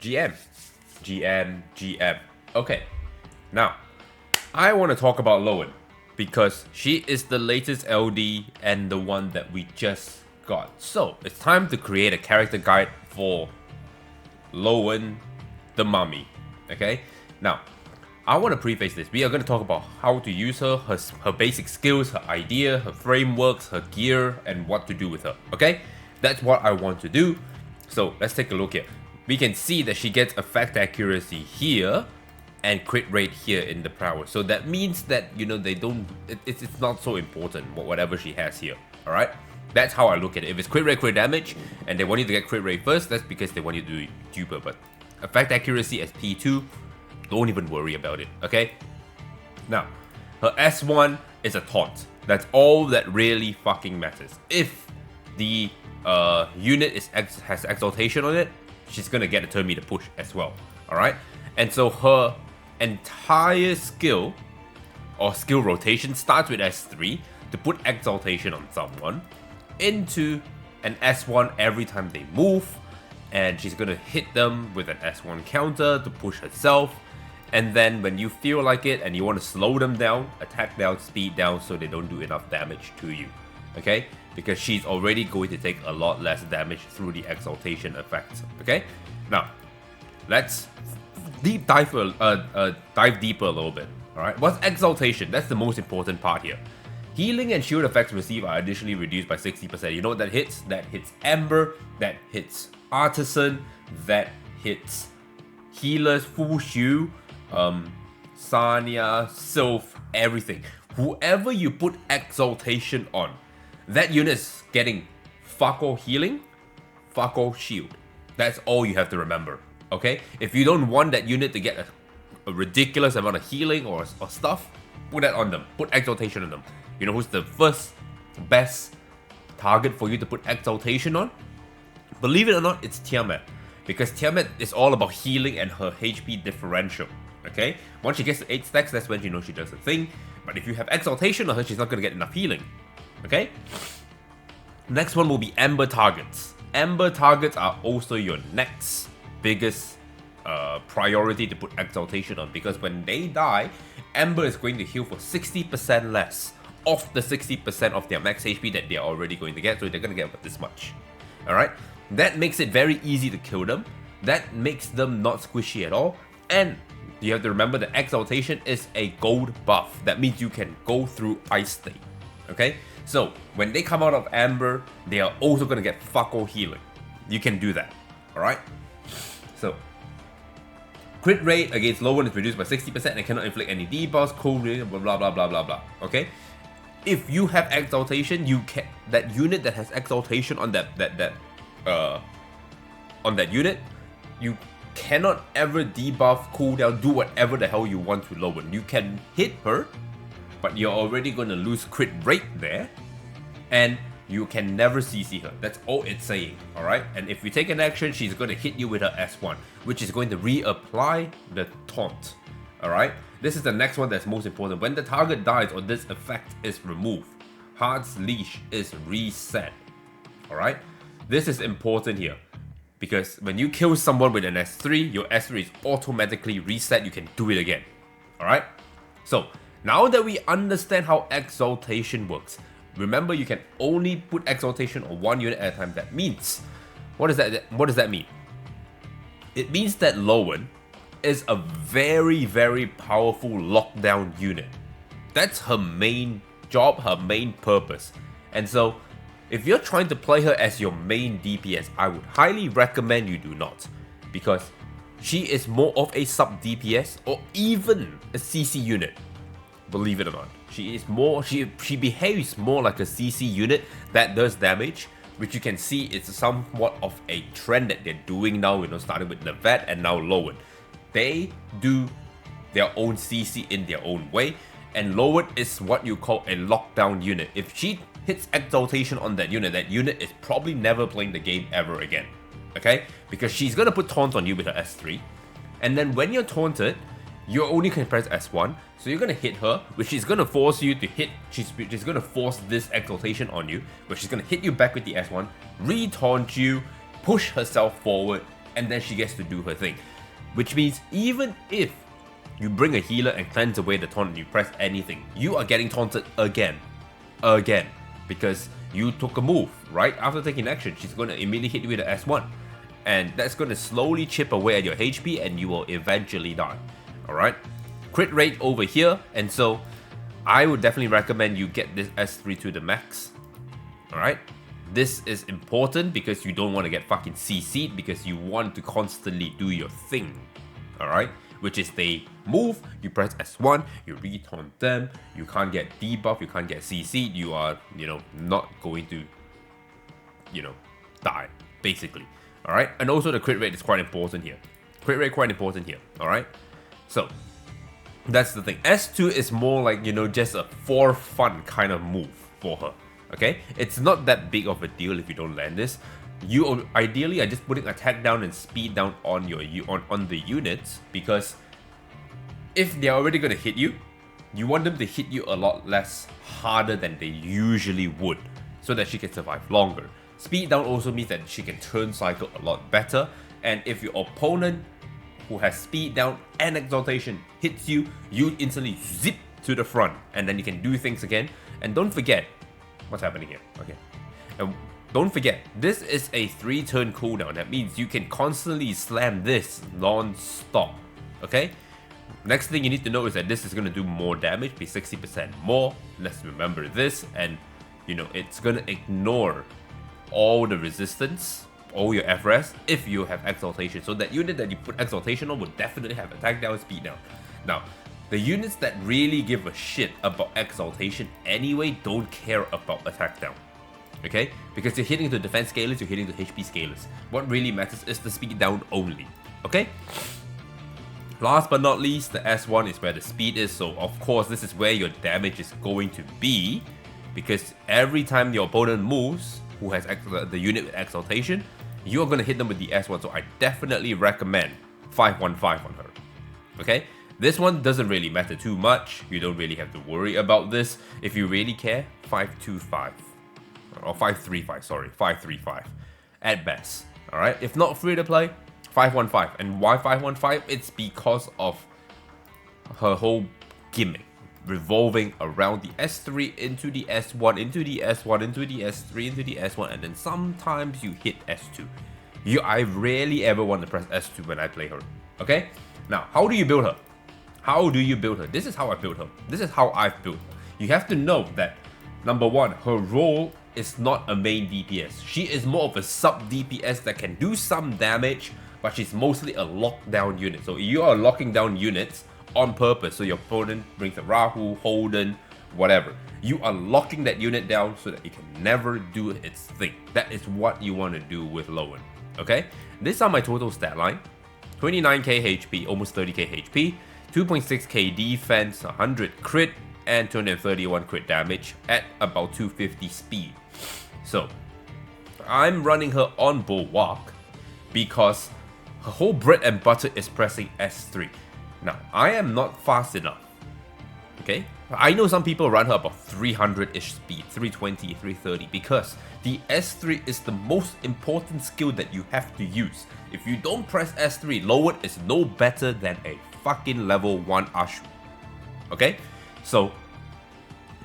GM. GM. Okay, now, I want to talk about Lowen because she is the latest LD and the one that we just got. So, it's time to create a character guide for Lowen the Mummy. Okay, now, I want to preface this. We are going to talk about how to use her, her basic skills, her idea, her frameworks, her gear, and what to do with her. Okay, that's what I want to do. So let's take a look here. We can see that she gets effect accuracy here and crit rate here in the prowess. So that means that, you know, they don't, it's not so important whatever she has here. All right, that's how I look at it. If it's crit rate, crit damage, and they want you to get crit rate first, that's because they want you to do it duper. But effect accuracy as P2, don't even worry about it, okay? Now, her S1 is a taunt. That's all that really fucking matters. If the unit has Exaltation on it, she's gonna get a turn meter push as well, alright? And so her entire skill, or skill rotation, starts with S3 to put Exaltation on someone, into an S1 every time they move, and she's gonna hit them with an S1 counter to push herself. And then when you feel like it and you want to slow them down, attack down, speed down so they don't do enough damage to you. Okay? Because she's already going to take a lot less damage through the Exaltation effect. Okay? Now, let's dive deeper a little bit. Alright? What's Exaltation? That's the most important part here. Healing and shield effects received are additionally reduced by 60%. You know what that hits? That hits Ember, that hits Artisan, that hits Healers, Full Shield, Sanya, Sylph, everything. Whoever you put Exaltation on, that unit is getting fuck all healing, fuck all shield. That's all you have to remember, okay? If you don't want that unit to get a ridiculous amount of healing or stuff, put that on them. Put Exaltation on them. You know who's the first best target for you to put Exaltation on? Believe it or not, it's Tiamat. Because Tiamat is all about healing and her HP differential. Okay? Once she gets to 8 stacks, that's when you know she does a thing. But if you have Exaltation on her, she's not going to get enough healing. Okay? Next one will be Ember targets. Ember targets are also your next biggest priority to put Exaltation on. Because when they die, Ember is going to heal for 60% less of the 60% of their max HP that they're already going to get. So they're going to get about this much. Alright? That makes it very easy to kill them. That makes them not squishy at all. And you have to remember that Exaltation is a gold buff. That means you can go through Ice State. Okay? So, when they come out of Amber, they are also going to get fuck all healing. You can do that. Alright? So, crit rate against Lowan is reduced by 60% and cannot inflict any debuffs, cold, blah blah blah blah blah. Okay? If you have Exaltation, you can, that unit that has Exaltation on that unit, you cannot ever debuff, cooldown, do whatever the hell you want to Lowen. You can hit her, but you're already going to lose crit rate there, and you can never CC her. That's all it's saying, alright? And if you take an action, she's going to hit you with her S1, which is going to reapply the taunt, alright? This is the next one that's most important. When the target dies or this effect is removed, Heart's Leash is reset, alright? This is important here, because when you kill someone with an S3, your S3 is automatically reset, you can do it again. Alright? So, now that we understand how Exaltation works, remember you can only put Exaltation on one unit at a time. That means, what does that mean? It means that Lowen is a very, very powerful lockdown unit. That's her main job, her main purpose. And so, if you're trying to play her as your main DPS, I would highly recommend you do not. Because she is more of a sub DPS or even a CC unit. Believe it or not. She behaves more like a CC unit that does damage, which you can see it's somewhat of a trend that they're doing now, you know, starting with Navette and now Lowen. They do their own CC in their own way, and Lowen is what you call a lockdown unit. If she hits Exaltation on that unit is probably never playing the game ever again. Okay? Because she's gonna put taunt on you with her S3. And then when you're taunted, you only can press S1. So you're gonna hit her, which is gonna force you to hit. She's gonna force this Exaltation on you, which is gonna hit you back with the S1, re-taunt you, push herself forward, and then she gets to do her thing. Which means even if you bring a healer and cleanse away the taunt and you press anything, you are getting taunted again. Because you took a move. Right after taking action, she's going to immediately hit you with the S1. And that's going to slowly chip away at your HP and you will eventually die. Alright? Crit rate over here, and so I would definitely recommend you get this S3 to the max. Alright? This is important because you don't want to get fucking CC'd because you want to constantly do your thing. Alright? Which is they move, you press S1, you re-taunt them, you can't get debuff, you can't get CC'd, you are, not going to, die, basically. Alright? And also the crit rate is quite important here. Alright? So, that's the thing. S2 is more like, just a for fun kind of move for her. Okay? It's not that big of a deal if you don't land this. You ideally are just putting attack down and speed down on your on the units, because if they're already going to hit you, you want them to hit you a lot less harder than they usually would, so that she can survive longer. Speed down also means that she can turn cycle a lot better, and if your opponent who has speed down and exaltation hits you, you instantly zip to the front, and then you can do things again. And don't forget what's happening here. Okay, and don't forget, this is a 3-turn cooldown. That means you can constantly slam this non-stop. Okay? Next thing you need to know is that this is going to do more damage, be 60% more. Let's remember this, and it's going to ignore all the resistance, all your FRS, if you have Exaltation. So that unit that you put Exaltation on will definitely have attack down, speed down. Now, the units that really give a shit about Exaltation anyway don't care about attack down. Okay? Because you're hitting the defense scalers, you're hitting the HP scalers. What really matters is the speed down only. Okay? Last but not least, the S1 is where the speed is. So of course, this is where your damage is going to be, because every time your opponent moves, who has the unit with Exaltation, you're going to hit them with the S1. So I definitely recommend 515 on her. Okay? This one doesn't really matter too much. You don't really have to worry about this. If you really care, 525. Or 535, sorry, 535 at best. Alright, if not free to play, 515. And why 515? It's because of her whole gimmick revolving around the S3 into the S1, into the S1, into the S3, into the S1, and then sometimes you hit S2. I rarely ever want to press S2 when I play her. Okay? Now, how do you build her? This is how I built her. This is how I've built her. You have to know that, number one, her role is not a main DPS. She is more of a sub DPS that can do some damage, but she's mostly a lockdown unit. So you are locking down units on purpose. So your opponent brings a Rahu, Holden, whatever. You are locking that unit down so that it can never do its thing. That is what you want to do with Lowen. Okay? These are my total stat line. 29k HP, almost 30k HP, 2.6k defense, 100 crit, and 231 crit damage at about 250 speed. So, I'm running her on Bulwark because her whole bread and butter is pressing S3. Now, I am not fast enough. Okay? I know some people run her about 300-ish speed, 320, 330, because the S3 is the most important skill that you have to use. If you don't press S3, Lowen is no better than a fucking level 1 Ashu. Okay? So,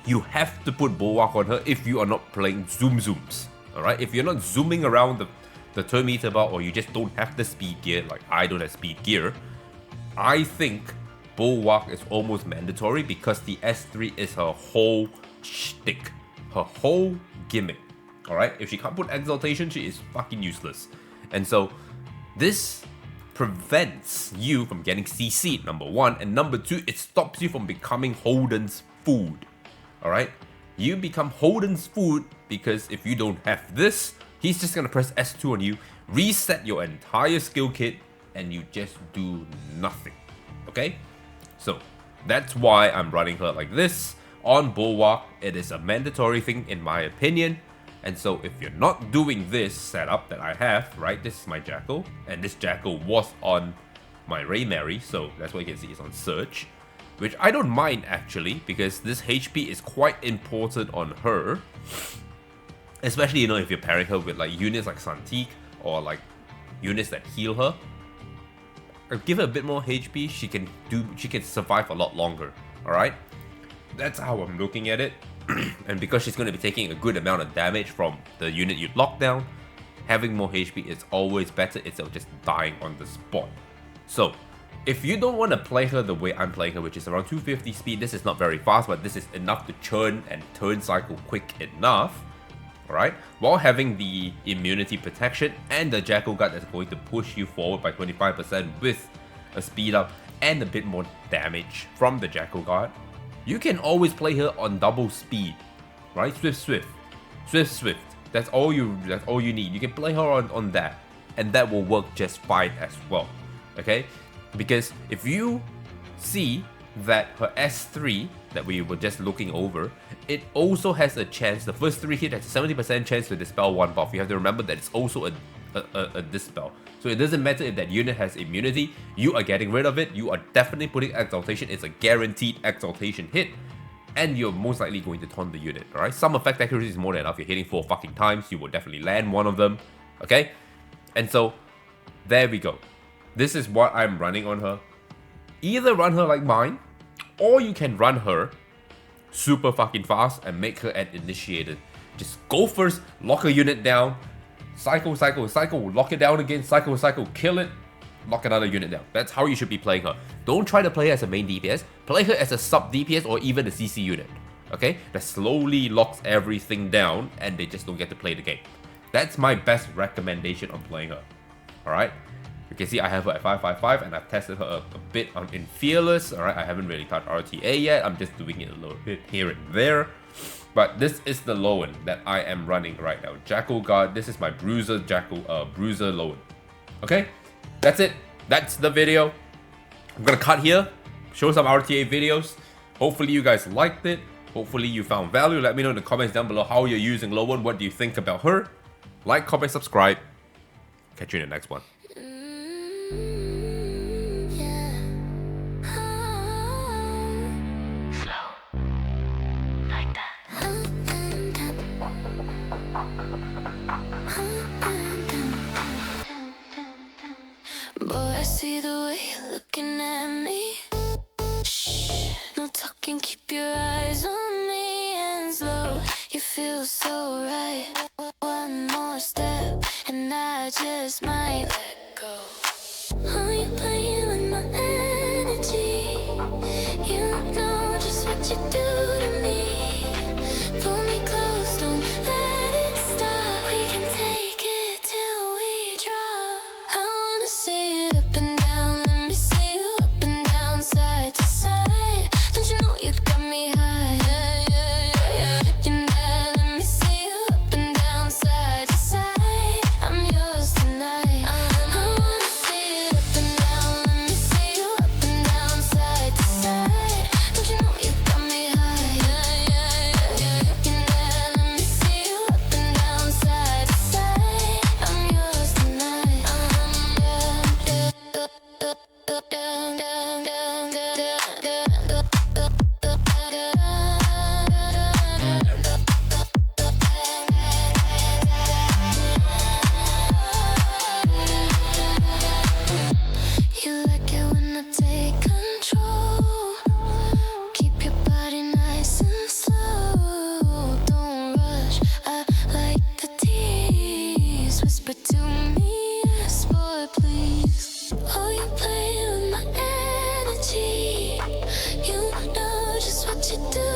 you have to put Bulwark on her if you are not playing zooms. Alright? If you're not zooming around the turn meter bar, or you just don't have the speed gear, like I don't have speed gear, I think Bulwark is almost mandatory, because the S3 is her whole shtick, her whole gimmick. Alright? If she can't put Exaltation, she is fucking useless. And so, this prevents you from getting CC'd, number one, and number two, it stops you from becoming Holden's food. Alright? You become Holden's food because if you don't have this, he's just gonna press S2 on you, reset your entire skill kit, and you just do nothing. Okay? So, that's why I'm running her like this. On Bulwark, it is a mandatory thing in my opinion. And so if you're not doing this setup that I have, right, this is my Jackal, and this Jackal was on my Ray Mary, so that's what you can see is on Search, which I don't mind actually, because this HP is quite important on her, especially, if you're pairing her with like units like Santique, or like, units that heal her, or give her a bit more HP, she can survive a lot longer. Alright? That's how I'm looking at it. And because she's going to be taking a good amount of damage from the unit you lock down, having more HP is always better instead of just dying on the spot. So, if you don't want to play her the way I'm playing her, which is around 250 speed, this is not very fast, but this is enough to churn and turn cycle quick enough, alright, while having the immunity protection and the Jackal Guard that's going to push you forward by 25% with a speed up and a bit more damage from the Jackal Guard, you can always play her on double speed, right? Swift. That's all you need. You can play her on that, and that will work just fine as well. Okay? Because if you see that her S3 that we were just looking over, it also has a chance, the first 3 hit has a 70% chance to dispel one buff. You have to remember that it's also a dispel. So it doesn't matter if that unit has immunity, you are getting rid of it, you are definitely putting Exaltation, it's a guaranteed Exaltation hit, and you're most likely going to taunt the unit, alright? Some effect accuracy is more than enough, you're hitting 4 fucking times, you will definitely land one of them, okay? And so, there we go. This is what I'm running on her. Either run her like mine, or you can run her super fucking fast and make her an initiated. Just go first, lock a unit down, cycle, lock it down again, cycle, kill it, lock another unit down. That's how you should be playing her. Don't try to play her as a main DPS, play her as a sub DPS or even a CC unit, okay? That slowly locks everything down and they just don't get to play the game. That's my best recommendation on playing her, alright? You can see I have her at 555 and I've tested her a bit in Fearless, alright? I haven't really touched RTA yet, I'm just doing it a little bit here and there. But this is the Loen that I am running right now. Jackal Guard, this is my Bruiser Loen. Okay? That's it. That's the video. I'm gonna cut here, show some RTA videos. Hopefully you guys liked it. Hopefully you found value. Let me know in the comments down below how you're using Lowen. What do you think about her? Like, comment, subscribe. Catch you in the next one. Boy, I see the way you're looking at me. Shh, no talking, keep your eyes on me. And slow, you feel so right. One more step, and I just might let go. Oh, you playing with my energy. You know just what you do to me. Pull me close, don't let it stop. We can take it till we drop. I wanna see it up and down. Let me see you up and down, side to side. Don't you know you got me high? Yeah, yeah, yeah, yeah. Looking at, let me see you up and down, side to side. I'm yours tonight. I wanna see it up and down. Let me see you up and down, side to side. Don't you know you got me high? Yeah, yeah, yeah, yeah. Looking at, let me see you up and down, side to side. I'm yours tonight. You like it when I take control. Keep your body nice and slow. Don't rush, I like the tease. Whisper to me, yes boy, please. Oh, you play with my energy. You know just what you do